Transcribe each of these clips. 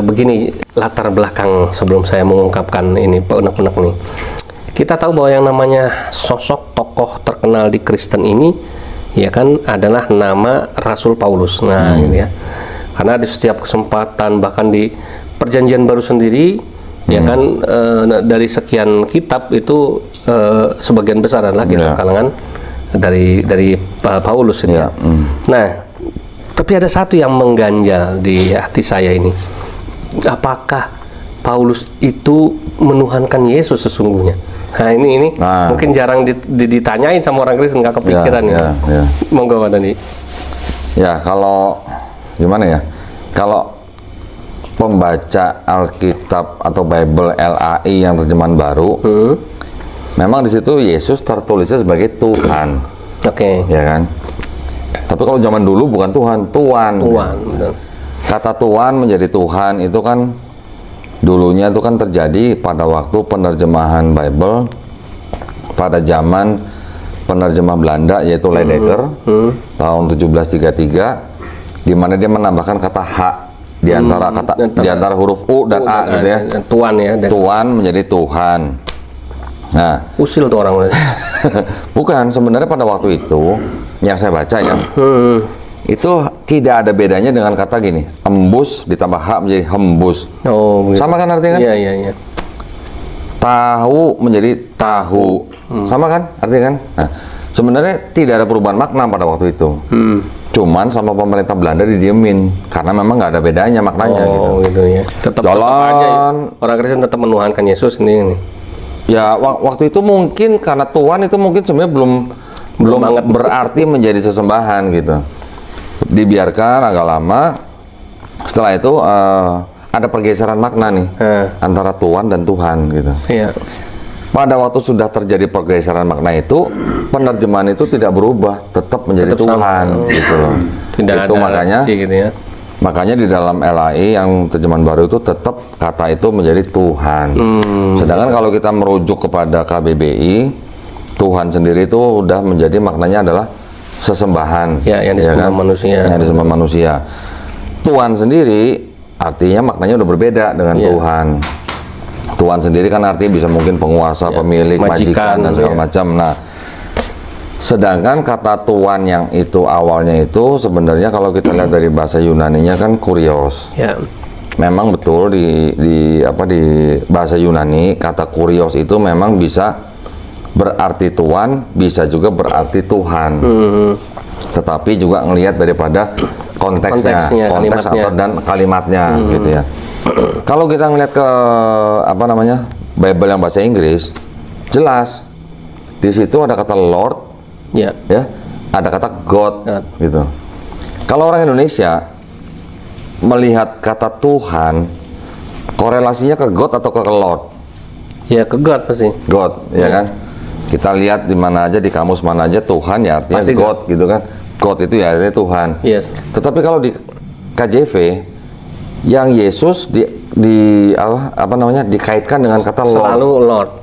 begini latar belakang sebelum saya mengungkapkan ini unek-unek nih. Kita tahu bahwa yang namanya sosok tokoh terkenal di Kristen ini ya kan adalah nama Rasul Paulus. Nah, gitu ya. Karena di setiap kesempatan bahkan di Perjanjian Baru sendiri ya kan dari sekian kitab itu sebagian besar adalah kitab kalangan dari Paulus ini. Nah, tapi ada satu yang mengganjal di hati saya ini. Apakah Paulus itu menuhankan Yesus sesungguhnya? Nah, ini mungkin jarang ditanyain sama orang Kristen, nggak kepikiran ya. Monggo Pak Dani. Ya, kalau gimana ya? Kalau pembaca Alkitab atau Bible LAI yang terjemahan baru, memang di situ Yesus tertulisnya sebagai Tuhan. Oke. Ya kan? Tapi kalau zaman dulu bukan Tuhan, Tuan. Betul. Kata Tuan menjadi Tuhan itu kan dulunya itu kan terjadi pada waktu penerjemahan Bible pada zaman penerjemah Belanda yaitu Ledecker tahun 1733, di mana dia menambahkan kata hak di antara di antara huruf U dan A gitu ya. Tuan ya. Tuan menjadi Tuhan. Nah, usil tuh orang. bukan, sebenarnya pada waktu itu yang saya baca ya. Itu tidak ada bedanya dengan kata gini, embus ditambah hak menjadi hembus. Oh, begitu. Sama kan artinya kan? Iya. Tahu menjadi tahu. Sama kan artinya kan? Nah, sebenarnya tidak ada perubahan makna pada waktu itu. Cuman sama pemerintah Belanda didiemin karena memang nggak ada bedanya maknanya gitu ya. Tetap aja ya. Orang Kristen tetap menuhankan Yesus ini. Ya, waktu itu mungkin karena Tuhan itu mungkin sebenarnya belum berarti menjadi sesembahan gitu. Dibiarkan agak lama, setelah itu ada pergeseran makna nih antara Tuhan dan Tuhan gitu. Iya. Pada waktu sudah terjadi pergeseran makna itu, penerjemahan itu tidak berubah, tetap menjadi Tuhan gitu loh. Tidak itu ada makanya gitu ya. Makanya di dalam LAI yang terjemahan baru itu tetap kata itu menjadi Tuhan. Sedangkan kalau kita merujuk kepada KBBI, Tuhan sendiri itu udah menjadi maknanya adalah sesembahan. Ya, yang disembah manusia. Yang disembah manusia. Tuhan sendiri artinya maknanya udah berbeda dengan Tuhan. Tuhan sendiri kan artinya bisa mungkin penguasa, pemilik, majikan dan segala macam. Nah, sedangkan kata Tuhan yang itu awalnya itu sebenarnya kalau kita lihat dari bahasa Yunaninya kan kurios. Ya. Memang betul di bahasa Yunani kata kurios itu memang bisa berarti Tuhan, bisa juga berarti Tuhan. Tetapi juga ngelihat daripada konteksnya konteks atau dan kalimatnya gitu ya. Kalau kita ngelihat ke Bible yang bahasa Inggris, jelas di situ ada kata Lord. Ya, ada kata God gitu. Kalau orang Indonesia melihat kata Tuhan, korelasinya ke God atau ke Lord? Ya, ke God pasti. God, ya kan? Kita lihat di mana aja, di kamus mana aja Tuhan ya artinya pasti God gitu kan. God itu ya artinya Tuhan. Yes. Tetapi kalau di KJV yang Yesus dikaitkan dengan kata Lord. Selalu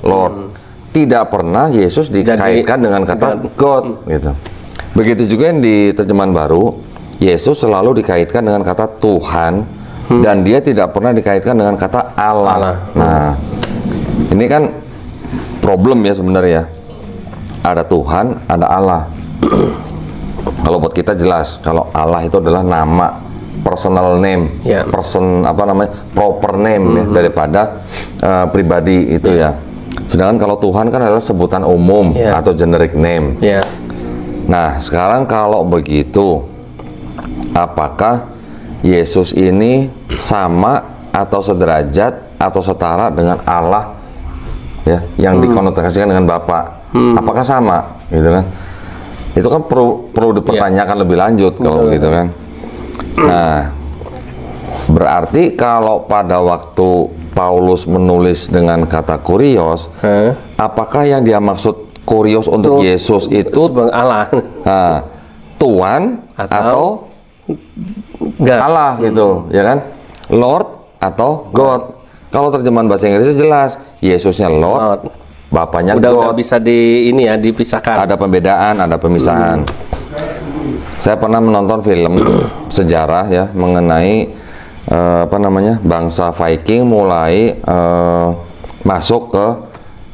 Lord. Tidak pernah Yesus dikaitkan dengan kata God gitu. Begitu juga yang di terjemahan baru, Yesus selalu dikaitkan dengan kata Tuhan dan dia tidak pernah dikaitkan dengan kata Allah. Nah, ini kan problem ya sebenarnya. Ada Tuhan, ada Allah. Kalau buat kita jelas, kalau Allah itu adalah nama, personal name, proper name ya, daripada pribadi itu ya. Sedangkan kalau Tuhan kan adalah sebutan umum atau generic name. Nah, sekarang kalau begitu, apakah Yesus ini sama atau sederajat atau setara dengan Allah ya, yang dikonotasikan dengan Bapa? Apakah sama, gitu kan? Itu kan perlu dipertanyakan lebih lanjut kalau gitu kan. Nah, berarti kalau pada waktu Paulus menulis dengan kata kurios, apakah yang dia maksud kurios untuk Yesus itu Allah, Tuhan atau Allah gitu, ya kan? Lord atau God. Kalau terjemahan bahasa Inggrisnya jelas, Yesusnya Lord, Bapaknya God. Udah bisa dipisahkan. Ada pembedaan, ada pemisahan. Saya pernah menonton film sejarah ya mengenai bangsa Viking mulai masuk ke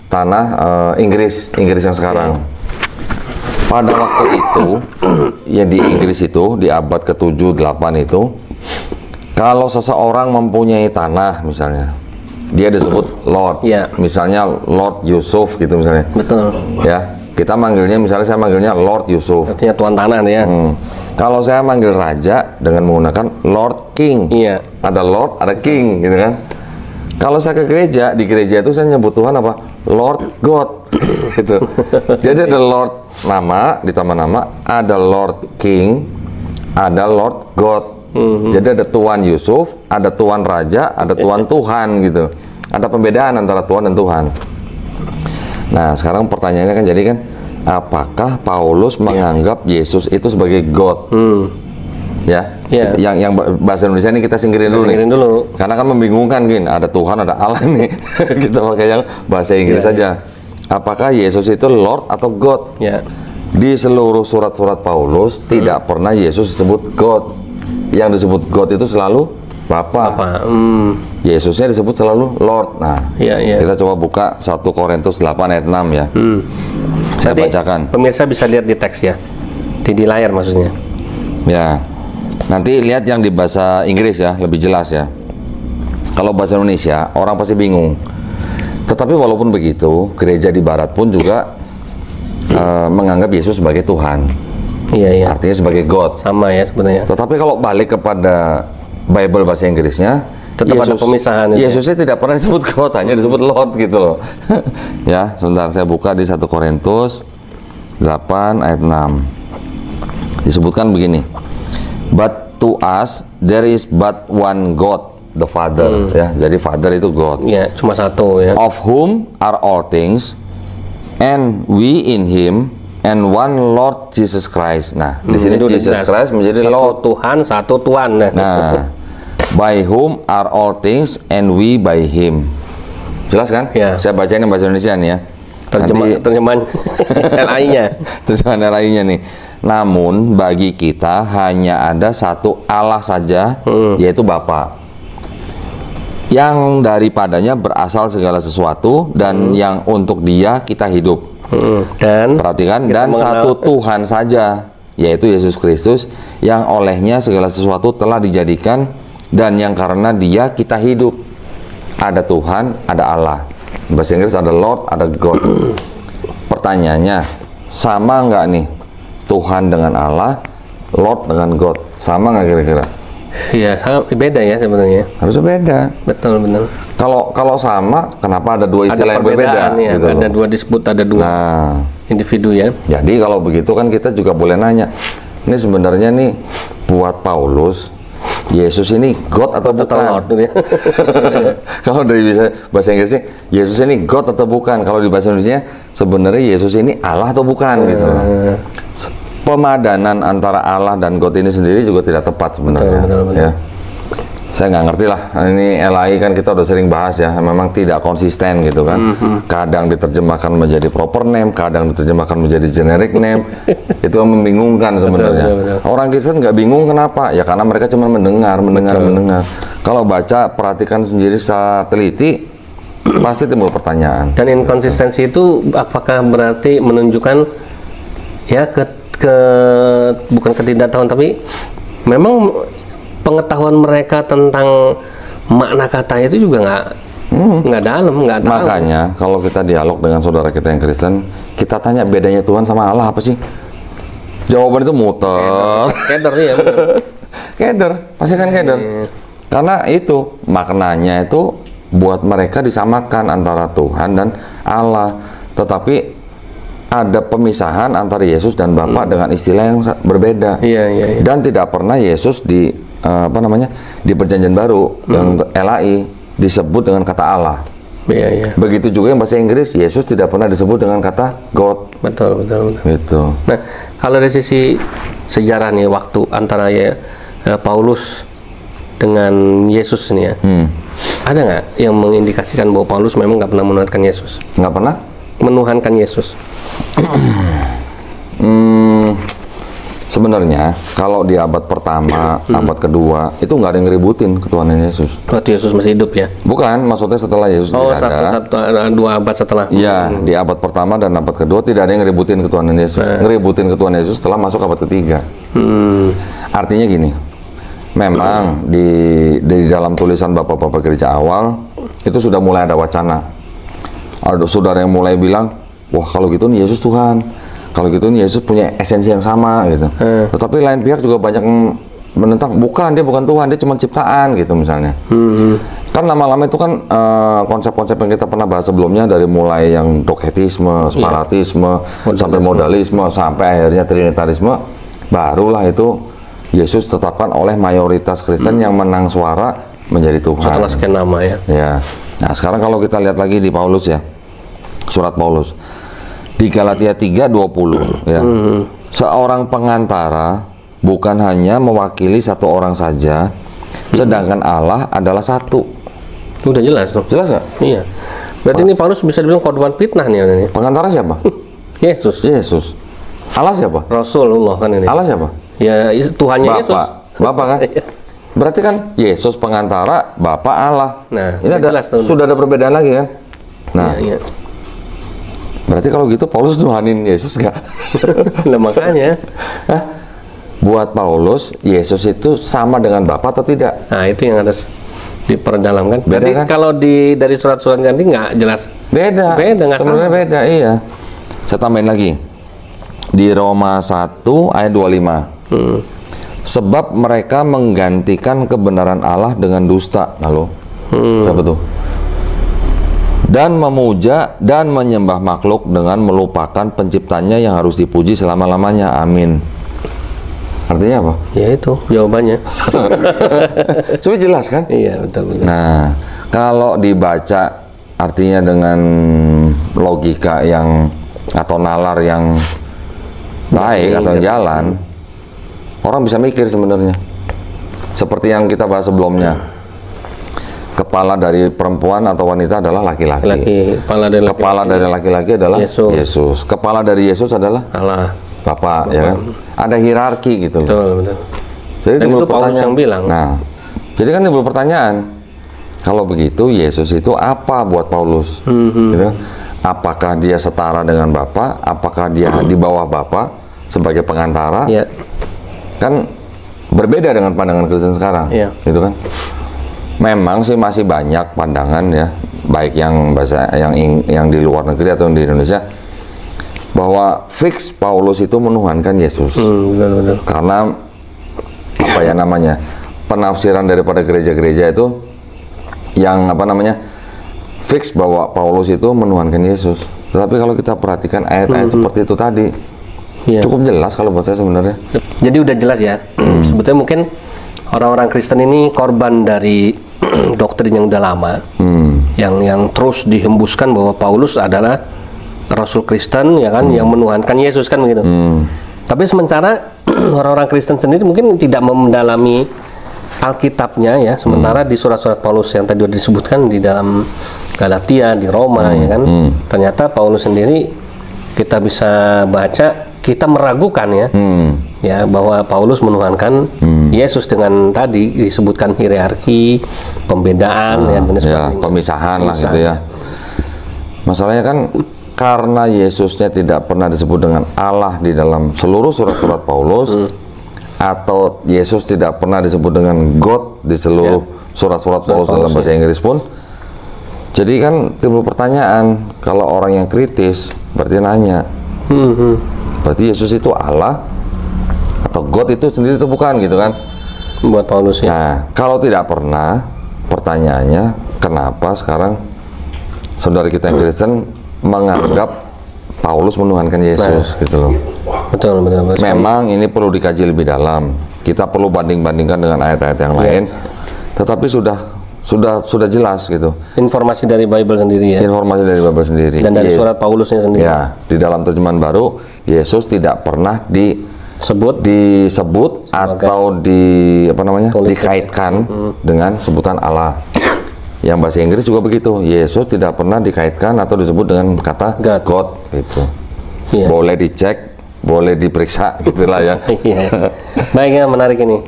tanah Inggris yang sekarang. Pada waktu itu, ya di Inggris itu, di abad ke-7, 8 itu, kalau seseorang mempunyai tanah misalnya, dia disebut Lord. Misalnya Lord Yusuf gitu misalnya. Betul. Ya, kita manggilnya, misalnya saya manggilnya Lord Yusuf. Artinya tuan tanah ya. Kalau saya manggil raja dengan menggunakan Lord King. Ada Lord, ada King gitu kan. Kalau saya ke gereja, di gereja itu saya nyebut Tuhan apa? Lord God gitu. Jadi ada Lord nama, ditambah nama, ada Lord King, ada Lord God. Jadi ada Tuan Yusuf, ada Tuan Raja, ada Tuan Tuhan gitu. Ada pembedaan antara Tuhan dan Tuhan. Nah, sekarang pertanyaannya kan jadi kan, apakah Paulus menganggap Yesus itu sebagai God? Yang bahasa Indonesia ini kita singkirin dulu nih. Karena kan membingungkan gini, ada Tuhan, ada Allah nih. Kita pakai yang bahasa Inggris saja. Apakah Yesus itu Lord atau God? Di seluruh surat-surat Paulus tidak pernah Yesus disebut God. Yang disebut God itu selalu Bapa. Yesusnya disebut selalu Lord. Nah, kita coba buka 1 Korintus 8 ayat 6 ya. Saya bacakan. Pemirsa bisa lihat di teks ya, di layar maksudnya. Ya, nanti lihat yang di bahasa Inggris ya, lebih jelas ya. Kalau bahasa Indonesia, orang pasti bingung. Tetapi walaupun begitu, gereja di Barat pun juga menganggap Yesus sebagai Tuhan. Artinya sebagai God. Sama ya sebenarnya. Tetapi kalau balik kepada Bible bahasa Inggrisnya, tetap ada pemisahan. Yesusnya tidak pernah disebut God, hanya disebut Lord gitu loh. Ya, sebentar saya buka di 1 Korintus 8 ayat 6. Disebutkan begini. But to us there is but one God, the Father. Ya, jadi Father itu God. Ya, cuma satu ya. Of whom are all things, and we in Him, and one Lord Jesus Christ. Nah, di sini Jesus Christ menjadi satu Lord. Tuhan, satu Tuhan. Nah, by whom are all things, and we by Him. Jelas kan? Saya bacain yang bahasa Indonesia nih ya. Terjemahan LAI-nya. Terjemahan LAI-nya nih. Namun bagi kita hanya ada satu Allah saja, yaitu Bapa, yang daripadanya berasal segala sesuatu dan yang untuk Dia kita hidup. Dan perhatikan, dan satu Tuhan saja, yaitu Yesus Kristus, yang olehnya segala sesuatu telah dijadikan dan yang karena Dia kita hidup. Ada Tuhan, ada Allah. Bahasa Inggris ada Lord, ada God. Pertanyaannya, sama nggak nih Tuhan dengan Allah, Lord dengan God? Sama nggak kira-kira? Iya, beda ya sebenarnya. Harusnya beda. Betul, benar. Kalau sama, kenapa ada dua istilah yang berbeda? Ya, gitu ada dua disebut, ada dua individu ya. Jadi kalau begitu kan kita juga boleh nanya, ini sebenarnya nih buat Paulus, Yesus ini God atau bukan? Lord, ya. Kalau dari bahasa Inggrisnya, Yesus ini God atau bukan? Kalau di bahasa Indonesia, sebenarnya Yesus ini Allah atau bukan? Gitu. Pemadanan antara Allah dan God ini sendiri juga tidak tepat sebenarnya. Betul. Ya. Saya nggak ngerti lah. Ini LAI kan kita udah sering bahas ya. Memang tidak konsisten gitu kan. Kadang diterjemahkan menjadi proper name, kadang diterjemahkan menjadi generic name. Itu membingungkan sebenarnya. Betul. Orang Kristen nggak bingung kenapa? Ya karena mereka cuma mendengar. Kalau baca, perhatikan sendiri secara teliti, pasti timbul pertanyaan. Dan inkonsistensi itu apakah berarti menunjukkan ya bukan ketidaktahuan, tapi memang pengetahuan mereka tentang makna kata itu juga nggak dalam, nggak tahu. Makanya kalau kita dialog dengan saudara kita yang Kristen, kita tanya bedanya Tuhan sama Allah apa sih? Jawaban itu muter. Keder ya. Keder, pasti kan keder. Karena itu maknanya itu buat mereka disamakan antara Tuhan dan Allah, tetapi ada pemisahan antara Yesus dan Bapa dengan istilah yang berbeda. Iya. Dan tidak pernah Yesus di di Perjanjian Baru yang LAI disebut dengan kata Allah. Iya. Begitu juga yang bahasa Inggris, Yesus tidak pernah disebut dengan kata God. Betul. Gitu. Nah, kalau dari sisi sejarah nih, waktu antara Paulus dengan Yesus nih ya, ada nggak yang mengindikasikan bahwa Paulus memang nggak pernah menuhankan Yesus? Nggak pernah Sebenarnya kalau di abad pertama, abad kedua itu nggak ada yang ngeributin ketuhanan Yesus. Waktu Yesus masih hidup ya? Bukan, maksudnya setelah Yesus tidak ada. Dua abad setelah. Iya, di abad pertama dan abad kedua tidak ada yang ngeributin ketuhanan Yesus. Ngeributin ketuhanan Yesus setelah masuk abad ketiga. Artinya gini, memang di dalam tulisan bapak-bapak gereja awal itu sudah mulai ada wacana. Ada saudara yang mulai bilang, wah kalau gitu nih Yesus Tuhan. Kalau gitu nih Yesus punya esensi yang sama gitu. Tetapi lain pihak juga banyak menentang, bukan, dia bukan Tuhan, dia cuma ciptaan gitu misalnya. Kan lama-lama itu kan konsep-konsep yang kita pernah bahas sebelumnya, dari mulai yang doketisme, sparatisme, sampai modalisme, sampai akhirnya trinitarisme, barulah itu Yesus tetapkan oleh mayoritas Kristen yang menang suara menjadi Tuhan. Setelah sekian nama ya. Ya. Nah sekarang kalau kita lihat lagi di Paulus ya, surat Paulus. Di Galatia 3:20 ya. Seorang pengantara bukan hanya mewakili satu orang saja, sedangkan Allah adalah satu. Udah jelas dong. Jelas nggak? Iya. Berarti ini Paulus bisa dibilang korban fitnah nih. Pengantara siapa? Yesus. Yesus. Allah siapa? Rasulullah kan ini. Allah siapa? Ya Tuhannya Bapak. Yesus. Bapak kan? Berarti kan Yesus pengantara, Bapak Allah. Nah, ini sudah ada perbedaan lagi kan? Nah. Iya. Berarti kalau gitu Paulus nuhanin Yesus nggak? Nah, makanya. Buat Paulus, Yesus itu sama dengan Bapa atau tidak? Nah, itu yang harus diperdalam kan. Beda, berarti kan? kalau dari surat-surat nanti nggak jelas. Beda. Beda, nggak sama. Sebenarnya beda, iya. Saya tambahin lagi. Di Roma 1 ayat 25. Sebab mereka menggantikan kebenaran Allah dengan dusta. Lalu, siapa tuh? Dan memuja dan menyembah makhluk dengan melupakan penciptanya yang harus dipuji selama-lamanya. Amin. Artinya apa? Ya itu jawabannya. Coba jelas kan? Iya, betul. Nah, kalau dibaca artinya dengan logika yang atau nalar yang baik atau jalan, orang bisa mikir sebenarnya. Seperti yang kita bahas sebelumnya. Kepala dari perempuan atau wanita adalah laki-laki. Kepala dari laki-laki adalah Yesus. Kepala dari Yesus adalah Allah. Bapak, ya kan? Ada hierarki gitu. Betul. Jadi itu Paulus yang bilang. Nah, jadi kan timbul pertanyaan. Kalau begitu Yesus itu apa buat Paulus? Gitu? Apakah dia setara dengan Bapa? Apakah dia di bawah Bapa sebagai pengantara? Ya. Kan berbeda dengan pandangan Kristen sekarang, gitu kan? Memang sih masih banyak pandangan ya, baik yang bahasa yang di luar negeri atau di Indonesia, bahwa fix Paulus itu menuhankan Yesus. Betul. Karena apa ya namanya, penafsiran daripada gereja-gereja itu yang apa namanya, fix bahwa Paulus itu menuhankan Yesus. Tetapi kalau kita perhatikan ayat-ayat seperti itu tadi, cukup jelas kalau buat saya sebenarnya. Jadi udah jelas ya. Sebetulnya mungkin orang-orang Kristen ini korban dari doktrin yang udah lama, yang terus dihembuskan bahwa Paulus adalah Rasul Kristen, ya kan, yang menuhankan Yesus kan begitu. Tapi sementara orang-orang Kristen sendiri mungkin tidak mendalami Alkitabnya ya. Sementara di surat-surat Paulus yang tadi sudah disebutkan di dalam Galatia, di Roma, ya kan, ternyata Paulus sendiri kita bisa baca, kita meragukan ya bahwa Paulus menuhankan Yesus dengan tadi disebutkan hierarki, pembedaan dan sebagainya. Pemisahan lah gitu ya. Masalahnya kan karena Yesusnya tidak pernah disebut dengan Allah di dalam seluruh surat-surat Paulus, atau Yesus tidak pernah disebut dengan God di seluruh surat-surat Paulus dalam bahasa Inggris pun. Jadi kan timbul pertanyaan, kalau orang yang kritis berarti nanya, berarti Yesus itu Allah atau God itu sendiri itu bukan, gitu kan, buat Paulus ya. Nah, kalau tidak pernah, pertanyaannya kenapa sekarang saudara kita yang Kristen menganggap Paulus menuhankan Yesus, gitu loh. Betul. Memang ini perlu dikaji lebih dalam. Kita perlu banding-bandingkan dengan ayat-ayat yang lain. Tetapi sudah jelas gitu. Informasi dari Bible sendiri ya. Informasi dari Bible sendiri. Dan dari surat Paulusnya sendiri. Ya, di dalam terjemahan baru Yesus tidak pernah disebut atau dikaitkan dengan sebutan Allah. Yang bahasa Inggris juga begitu. Yesus tidak pernah dikaitkan atau disebut dengan kata God gitu. Boleh dicek boleh diperiksa gitulah ya. Iya. Baik ya, menarik ini.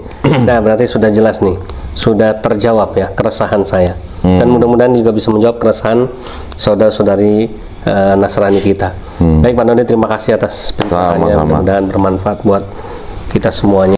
Nah, berarti sudah jelas nih, sudah terjawab ya keresahan saya. Dan mudah-mudahan juga bisa menjawab keresahan saudara-saudari Nasrani kita. Baik Pak Dodi, terima kasih atas pencerahannya. Mudah-mudahan bermanfaat buat kita semuanya.